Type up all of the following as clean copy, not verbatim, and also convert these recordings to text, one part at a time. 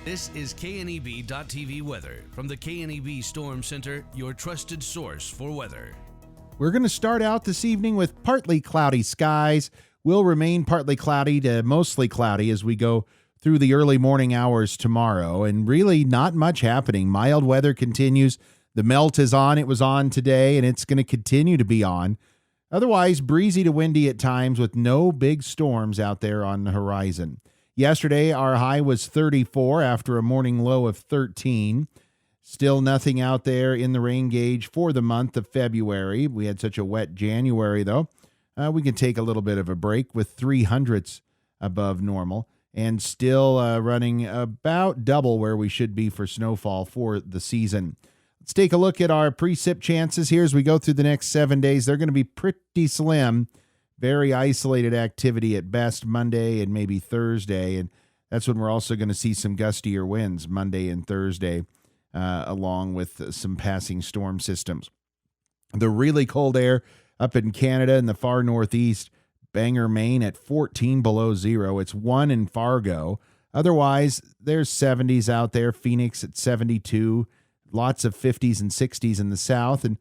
This is KNEB.TV weather from the KNEB Storm Center, your trusted source for weather. We're going to start out this evening with partly cloudy skies. Will remain partly cloudy to mostly cloudy as we go through the early morning hours tomorrow, and really not much happening. Mild weather continues. The melt is on. It was on today, and it's going to continue to be on. Otherwise, breezy to windy at times with no big storms out there on the horizon. Yesterday, our high was 34 after a morning low of 13. Still nothing out there in the rain gauge for the month of February. We had such a wet January, though. We can take a little bit of a break with 300ths above normal and still running about double where we should be for snowfall for the season. Let's take a look at our precip chances here as we go through the next 7 days. They're going to be pretty slim. Very isolated activity at best Monday and maybe Thursday. And that's when we're also going to see some gustier winds Monday and Thursday, along with some passing storm systems. The really cold air up in Canada in the far northeast, Bangor, Maine at 14 below zero. It's 1 in Fargo. Otherwise, there's 70s out there. Phoenix at 72. Lots of 50s and 60s in the south, and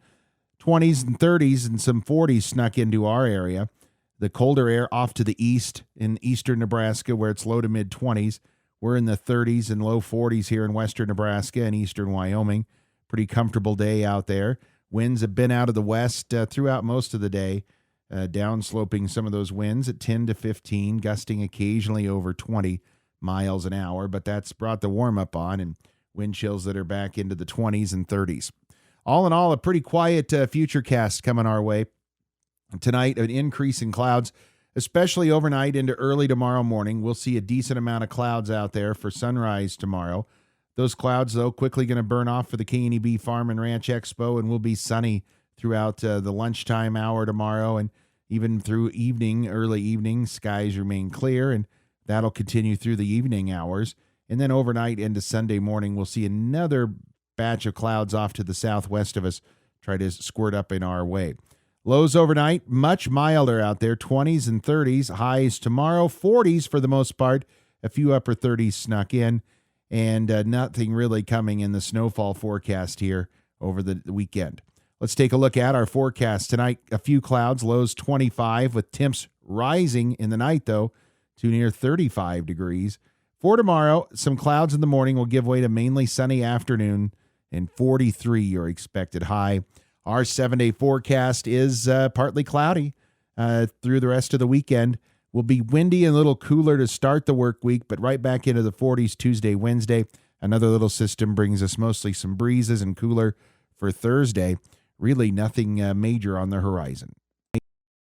20s and 30s and some 40s snuck into our area. The colder air off to the east in eastern Nebraska, where it's low to mid 20s. We're in the 30s and low 40s here in western Nebraska and eastern Wyoming. Pretty comfortable day out there. Winds have been out of the west throughout most of the day, downsloping some of those winds at 10 to 15, gusting occasionally over 20 miles an hour. But that's brought the warm-up on and wind chills that are back into the 20s and 30s. All in all, a pretty quiet future cast coming our way. Tonight, an increase in clouds, especially overnight into early tomorrow morning. We'll see a decent amount of clouds out there for sunrise tomorrow. Those clouds, though, quickly going to burn off for the KNEB Farm and Ranch Expo, and will be sunny throughout the lunchtime hour tomorrow, and even through evening, early evening. Skies remain clear, and that'll continue through the evening hours. And then overnight into Sunday morning, we'll see another batch of clouds off to the southwest of us try to squirt up in our way. Lows overnight, much milder out there, 20s and 30s. Highs tomorrow, 40s for the most part. A few upper 30s snuck in, and nothing really coming in the snowfall forecast here over the weekend. Let's take a look at our forecast tonight. A few clouds, lows 25, with temps rising in the night, though, to near 35 degrees. For tomorrow, some clouds in the morning will give way to mainly sunny afternoon, and 43 your expected high. Our 7-day forecast is partly cloudy through the rest of the weekend. Will be windy and a little cooler to start the work week, but right back into the 40s Tuesday, Wednesday. Another little system brings us mostly some breezes and cooler for Thursday. Really nothing major on the horizon.